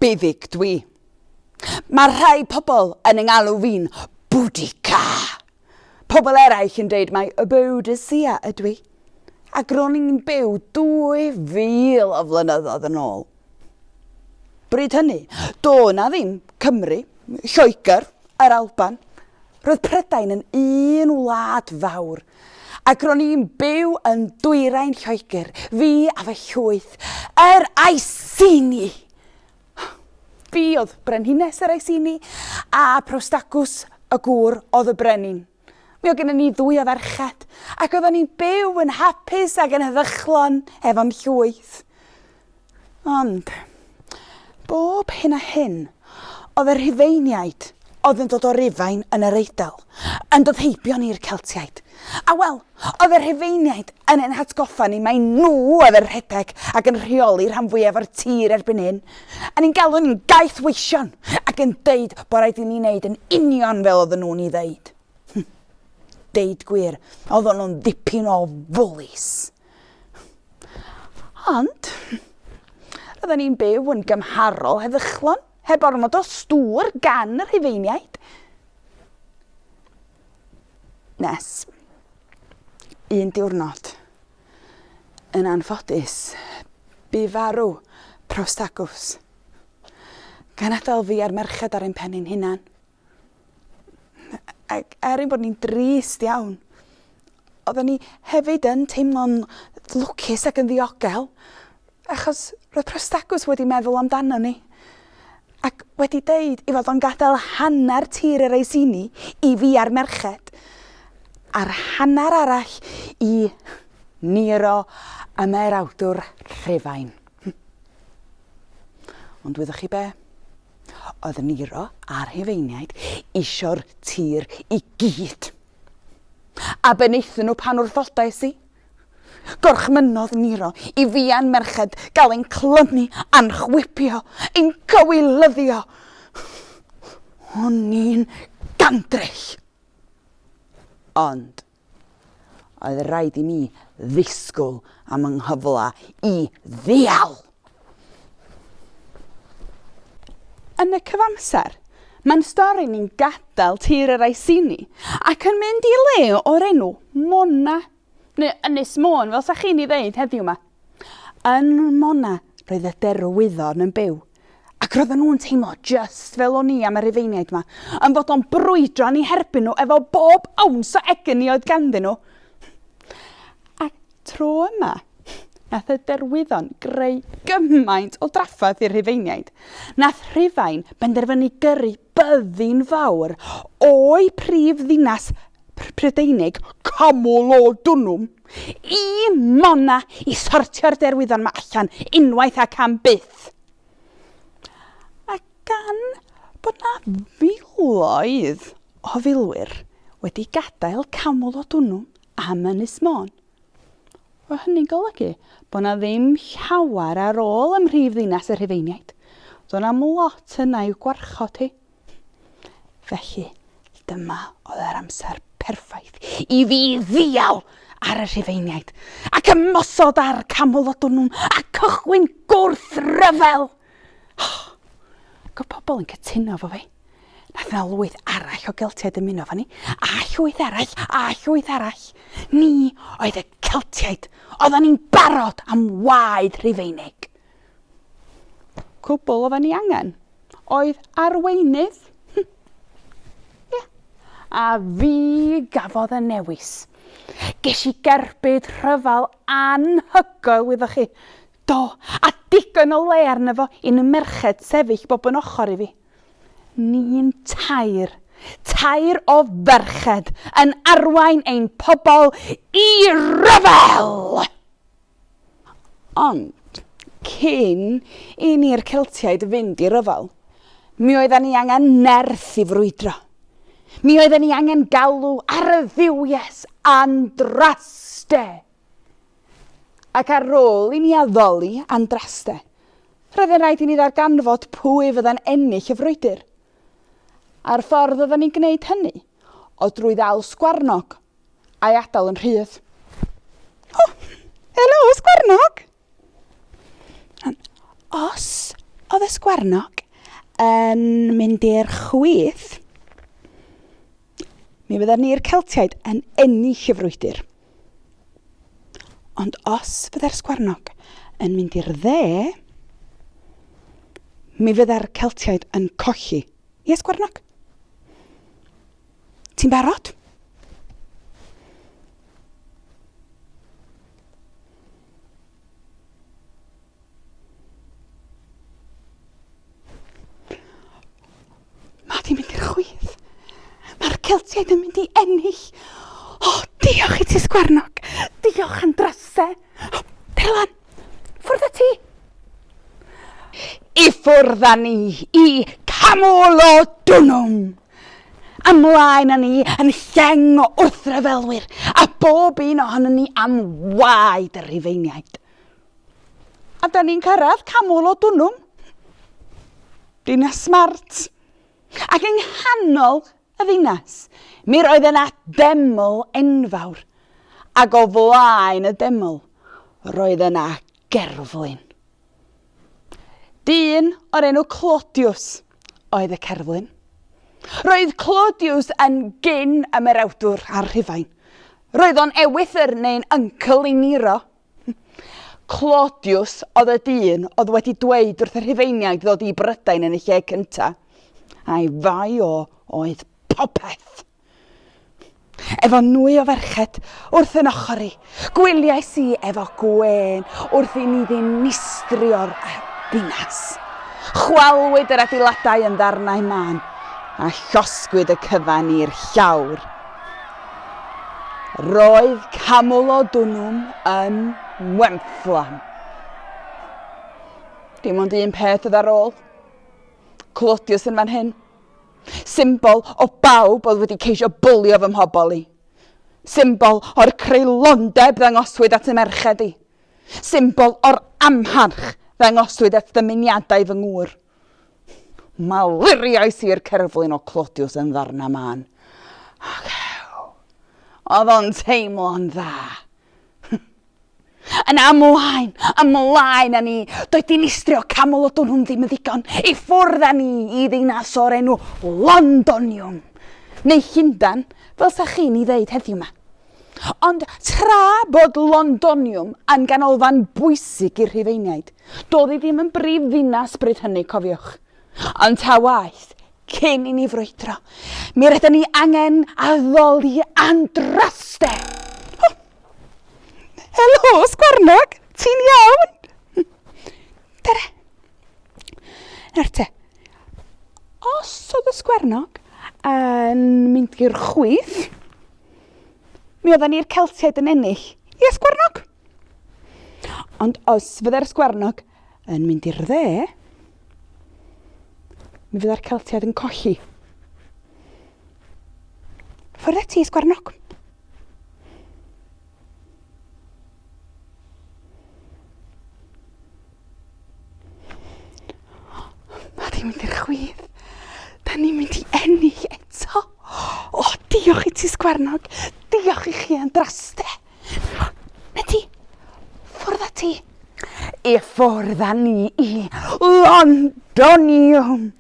buddig dwi. Mae rhai pobl yn engalw fi'n Boudica. Pobl eraill yn deud mai y Boadicea ydw i. Ac ro'n i'n byw 2000 o flynyddoedd yn ôl. Bryd hynny, do na ddim Cymru, Lloegr, yr Alban. Roedd Prydain yn un wlad fawr. Ac ro'n i'n byw yn dwyrain Lloegr, fi a fy llwyth, yr Iceni. Fi oedd Brenhines yr Iceni a Prostacws y gŵr oedd y brenin. Mi oedd gennym ni 2 o ferched, ac oedden ni'n byw yn hapus ac yn heddychlon efo'n llwyth. Ond, bob hyn a hyn, oedd y Rhufeiniaid oedd yn dod o Rufain yn yr Eidal, yn dod heibio ni'r Celtiaid. A wel, oedd y Rhufeiniaid yn ein hatgoffa ni mai nhw oedd yr rhedeg ac yn rheoli rhan fwyaf o'r tir erbyn hyn. A ni'n galw ni'n gaeth weision ac yn deud bod rhaid i ni wneud yn union fel oedden nhw'n ei ddeud. Deud gwir, oedden nhw'n dipyn o fwlis. Ond, oedden ni'n byw yn gymharol heddychlon, heb ormod o stŵr gan yr Rhufeiniaid. Nes, un diwrnod, yn anffodus, bu farw Prostacws. Gan adael fi a'r merched ar ein penni'n hunan. Ac ein bod ni'n drist iawn, oedden ni hefyd yn teimlo'n lwcus ac yn ddiogel, achos roedd Prostacws wedi meddwl amdano ni. Ac wedi deud i fod o'n gadael hanner tir yr Iceni i fi a'r merched, a'r hanner arall i Nero y merawdwr Rhufain. Ond wyddoch chi be? Oedd Nero a'r Rhufeiniaid isio'r tir i gyd. A beneithon nhw pan wrthodais i. Gorchmynodd Nero i fi a'n merched gael ein clymu a'n chwipio, ein cywilyddio. O'n i'n gandrell. Ond, oedd rhaid i mi ddisgwyl am yng nghyfla i ddial. Yn y cyfamser, mae'n stori ni'n gadael tir yr Iceni ac yn mynd i le o'r enw Mona. Neu Ynys Môn, fel sa chi'n ei ddeud heddiw yma. Yn Mona, roedd y derwyddon yn byw. Ac roedden nhw'n teimlo just fel o'n i am y Rhufeiniaid yma, yn fod o'n brwydro ni herbyn nhw efo bob awns o egni oedd ganddyn nhw. Ac tro yma, nath y derwyddon greu gymaint o draffath i'r Rhufeiniaid. Nath Rhufain benderfynu gyrru byddin fawr o'i prif ddinas Prydeinig Camolodunum i Mona i sortio'r derwyddon yma allan unwaith ac am byth. A gan bod na filoedd o filwyr wedi gadael Camolodunum am Ynys Môn, o hynny'n golygu bod na ddim llawer ar ôl ym mhrif ddinas y Rhufeiniaid. Doedd na'm lot yna i'w gwarchod hi. Felly, dyma oedd yr amser perffaith i fi ddial ar y Rhufeiniaid ac ymosod ar Camolodunum a cychwyn gwrthryfel. Ac o pobl yn cytuno fo fi. Nath yna lwyth arall o Geltiaid yn muno fo ni, a llwyth arall, a llwyth arall. Ni oedd y Celtiaid, oedden ni'n barod am waed Rhufeinig. Cwbl oedden ni angen oedd arweinydd. A fi gafodd y newis. Ges i gerbyd rhyfal anhygoel wyddoch chi. Do, a digon o le arno fo i'n merched sefyll bob yn ochr i fi. Ni'n tair o ferched yn arwain ein pobl i ryfel. Ond, cyn i ni'r Celtiaid fynd i ryfel, mi oedden ni angen nerth i frwydro. Mi oedden ni angen galw ar y ddiwyes Andraste. Ac ar ôl i ni addoli Andraste, roedd yn rhaid i ni ddarganfod pwy fydda'n ennill y frwydr. A'r ffordd oedden ni'n gwneud hynny, o drwy ddal sgwarnog a'i adael yn rhydd. Helo, sgwarnog! Os oedd y sgwarnog yn mynd i'r chwith, mi fydda ni'r Celtiaid yn ennill y frwydr. Ond os fydda'r sgwarnog yn mynd i'r dde, mi fydda'r Celtiaid yn colli. Ie, sgwarnog? Ti'n barod? Mae di mynd i'r chwith. Mae'r Celtiaid yn mynd i ennill. Diolch i ti, sgwarnog. Diolch yn drysau. Dylan, ffwrdd â ti. I ffwrdd â ni i Camolodunum. Ymlaen â ni yn lleng o wrthryfelwyr a bob un ohono ni am waed y Rhufeiniaid. A da ni'n cyrraedd Camolodunum. Dinas smart. Ac yng nghanol y ddinas, mi roedd yna deml enfawr. Ac o flaen y deml, roedd yna gerflun. Dyn o'r enw Clodiws oedd y cerflun. Roedd Clodiws yn gyn ymerawdwr ar Rhufain. Roedd o'n ewythr neu'n uncle i Nero. Clodiws oedd y dyn oedd wedi dweud wrth y Rhufeiniaid ddod i Brydain yn y lle cyntaf. A'i fai oedd popeth. Efo nwy o ferched wrth yn ochori, gwyliais i efo gwen wrth i ni ddinistrio'r ddinas. Chwalwyd yr adeiladau yn ddarnau man a llosgwyd y cyfan i'r llawr. Roedd Camolodunum yn wemfflam. Dim ond un peth oedd ar ôl. Clodiws yn fan hyn. Symbol o bawb oedd wedi ceisio bwlio fy mhobol i. Symbol o'r creulondeb ddangoswyd at y merched i. Symbol o'r amharch ddangoswyd at dymuniadau fy ngŵr. Maluriais i'r cerflun o Clodiws yn ddarna man. Oedd o'n teimlo'n dda. Yn ymlaen â ni, doedd dinistrio Camolodunum ddim yn ddigon. I ffwrdd â ni i ddinas o'r enw Londonium. Neu Llundain, fel sa chi'n ei ddeud heddiw yma. Ond tra bod Londonium yn ganolfan bwysig i'r Rhufeiniaid, doedd hi ddim yn brif ddinas bryd hynny, cofiwch. Ond ta waith, cyn i ni frwydro, mi rydyn ni angen addoli andraste. Helo, sgwarnog, ti'n iawn? Tere. Nawr te, os oedd y sgwarnog yn mynd i'r chwith, mi oedden ni'r Celtiaid yn ennill. Ie, sgwarnog? Ond os fydda'r sgwarnog yn mynd i'r dde, mi fydda'r Celtiaid yn colli. Ffwrdd â ti, sgwarnog? Ni'n mynd i'r chwith. Da ni'n mynd i ennill eto. Diolch i ti, sgwarnog. Diolch i chi yn draste. Na ti, ffwrdd â ti. I ffwrdd â ni i Londonium.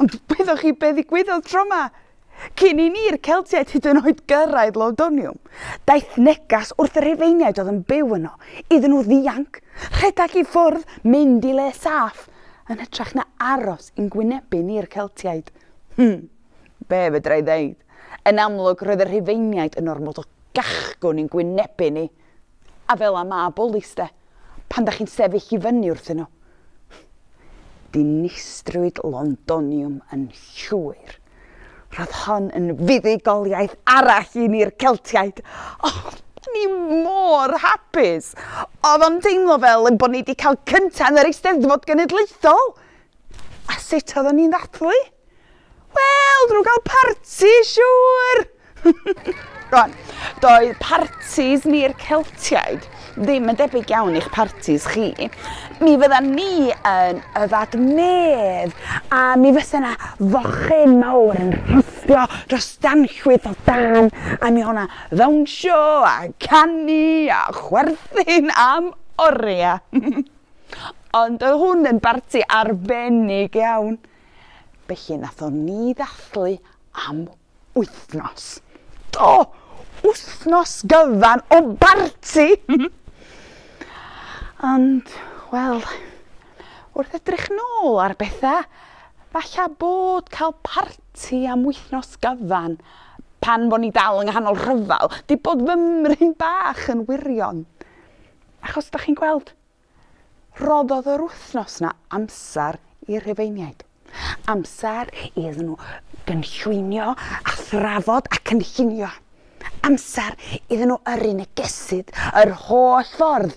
Ond byddwch chi be ddigwyddodd tro yma? Cyn i ni'r Celtiaid hyd yn oed gyrraedd Londonium, daeth negas wrth y Rhufeiniaid oedd yn byw yno, iddyn nhw ddianc, rhedag i ffwrdd, mynd i le saff, yn hytrach na aros i'n gwynebu ni'r Celtiaid. Be fedra i ddeud? Yn amlwg roedd y Rhufeiniaid yn ormod o gachgwn i'n gwynebu ni. A fel am a bolis de, pan da chi'n sefyll i fyny wrthyn nhw. Dinistriwyd Londonium yn llwyr. Roedd hon yn fuddugoliaeth arall i ni'r Celtiaid. Ni mor hapus. Oedd o'n teimlo fel yn bod ni wedi cael cyntaf yn yr Eisteddfod Genedlaethol. A sut oedden ni'n ddathlu? Wel, drwy gael parti, siŵr. Rwan, doedd partis ni'r Celtiaid ddim yn debyg iawn i'ch partis chi. Mi fyddan ni yn yfad medd a mi fysa yna fochyn mawr yn rhostio dros danllwyth o dan a mi o'na ddawnsio a canu a chwerthin am oriau. ond oedd hwn yn barti arbennig iawn. Felly nath o ni ddathlu am wythnos. Wythnos gyfan o barti! Ond, wel, wrth edrych nôl ar bethau, falla bod cael parti am wythnos gyfan pan bod ni dal yng nghanol rhyfel, di bod fymryn bach yn wirion. Achos da chi'n gweld, roddodd yr wythnos na amser i'r Rhufeiniaid. Amser iddyn nhw gynllwynio a thrafod a cynllunio. Amser iddyn nhw yrru negesydd yr holl ffordd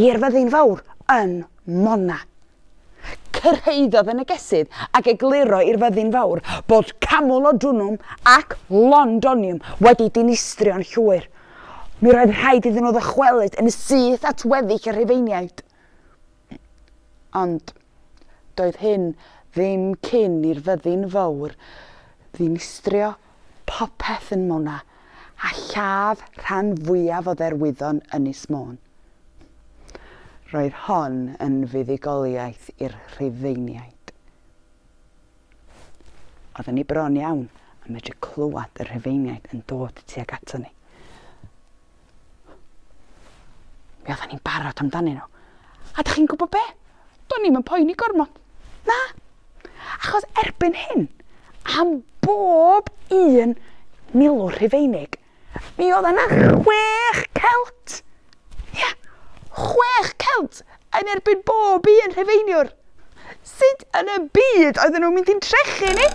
i'r Fyddin Fawr yn Mona. Cyrhaeddodd y negesydd ac egluro i'r Fyddin Fawr bod Camolodunum ac Londonium wedi dinistrio'n llwyr. Mi roedd rhaid iddyn nhw ddychwelyd yn syth at weddill y Rhufeiniaid. Ond doedd hyn ddim cyn i'r Fyddin Fawr ddinistrio popeth yn Mona a lladd rhan fwyaf o dderwyddon Ynys Môn. Roedd hon yn fuddugoliaeth i'r Rhufeiniaid. Oedden ni bron iawn a medru clywed y Rhufeiniaid yn dod tuag ato ni. Mi oedden ni'n barod amdanyn nhw. A da chi'n gwybod be? Do'n ni'm yn poeni gormod. Na. Achos erbyn hyn, am bob un milwr Rhufeinig, mi oedd yna 6 Celt. Ia, 6 Celt yn erbyn bob un Rhufeiniwr. Sut yn y byd oedden nhw'n mynd i'n trechu ni?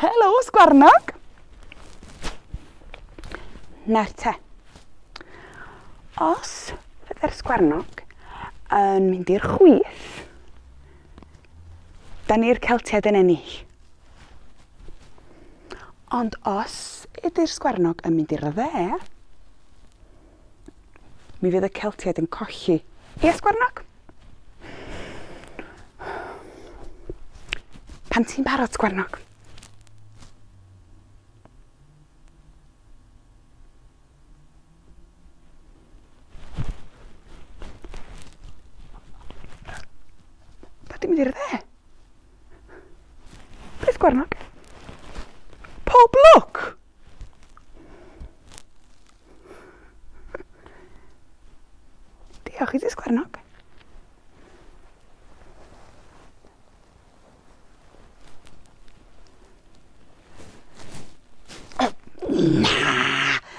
Helo, Sgwarnog. Nawr te. Os fydde'r Sgwarnog yn mynd i'r chwith, da ni'r Celtiaid yn ennill. Ond os ydy'r Sgwarnog yn mynd i'r dde, mi fydd y Celtiaid yn colli. Ie, Sgwarnog? Pan ti'n barod, Sgwarnog? Pa ti'n mynd i'r dde? Be, Sgwarnog? Pob lwc! Diolch i ti, Sgwarnog.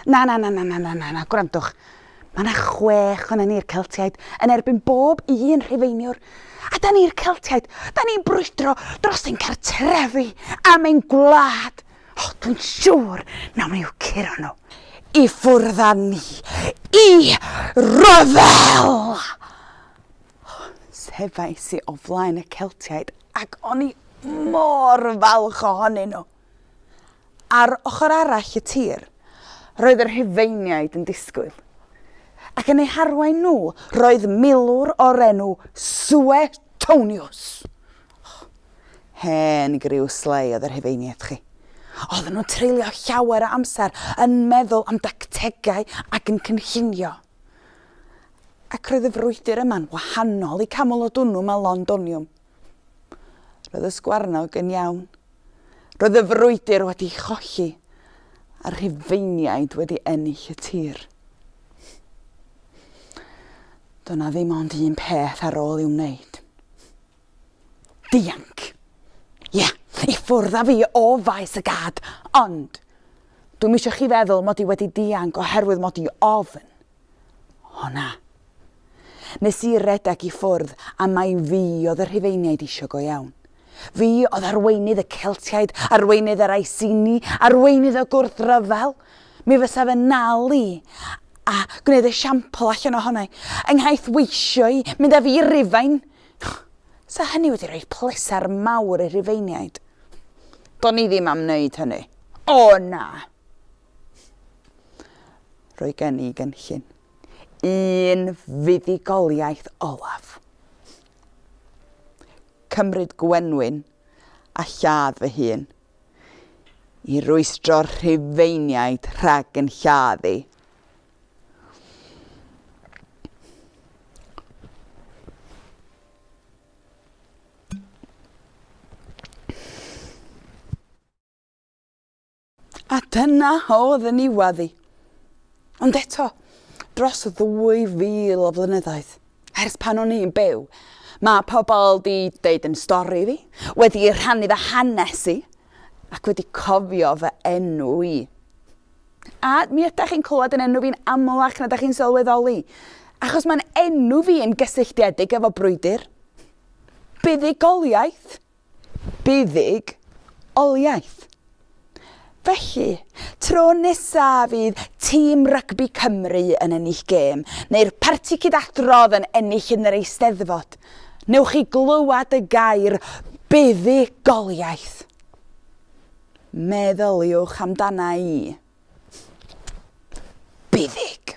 Na, gwrandwch. Mae yna 6 o'na ni'r Celtiaid yn erbyn bob un Rhufeiniwr. A da ni'r Celtiaid, da ni'n brwydro dros ein cartrefi am ein gwlad. Dwi'n siŵr na mi i'w curo nhw i ffwrdd â ni, i ryfel! Sefais i o flaen y Celtiaid ac o'n i mor falch ohonyn nhw. Ar ochr arall y tir, roedd yr Rhufeiniaid yn disgwyl. Ac yn eu harwain nhw, roedd milwr o'r enw Suetonius. Hen griw slei oedd yr Rhufeiniaid chi. Oedden nhw'n treulio llawer o amser yn meddwl am dactegau ac yn cynllunio. Ac roedd y frwydr yma'n wahanol i Camolodunum a Londonium. Roedd y Sgwarnog yn iawn. Roedd y frwydr wedi cholli a'r Rhufeiniaid wedi ennill y tir. Dyna ddim ond un peth ar ôl i'w wneud. Dianc. Ie, i ffwrdd â fi o faes y gad, ond dwi'n eisiau chi feddwl mod i wedi dianc oherwydd mod i ofn. O na. Nes i redeg i ffwrdd a mai fi oedd y Rhufeiniaid isio go iawn. Fi oedd arweinydd y Celtiaid, arweinydd yr Iceni, arweinydd y gwrthryfel. Mi fysa fy nal i a gwneud y siampl allan ohona ynghaith weisio i mynd â fi i Rufain. Sa hynny wedi rhoi pleser mawr i'r Rhufeiniaid. Do'n i ddim am wneud hynny. O na! Rwy gen i gynllun. Un fuddugoliaeth olaf. Cymryd Gwenwyn a lladd fy hun. I rwystro'r Rhufeiniaid rhag yn lladdu. Dyna oedd yn niwaddu. Ond eto, dros 2,000 o flynyddoedd, ers pan o'n i'n byw, mae pobl di deud yn stori fi, wedi rhannu fy hanes i, ac wedi cofio fy enw i. A mi ydych chi'n clywed yn enw fi'n amlach na ydych chi'n sylweddoli, achos mae'n enw fi yn gysylltiedig efo brwydr. Buddugoliaeth. Buddugoliaeth. Felly, tro nesaf fydd tîm rygbi Cymru yn ennill gêm, neu'r parti cydadrodd yn ennill yn yr Eisteddfod, newch chi glywed y gair buddugoliaeth. Meddyliwch amdana i. Buddig.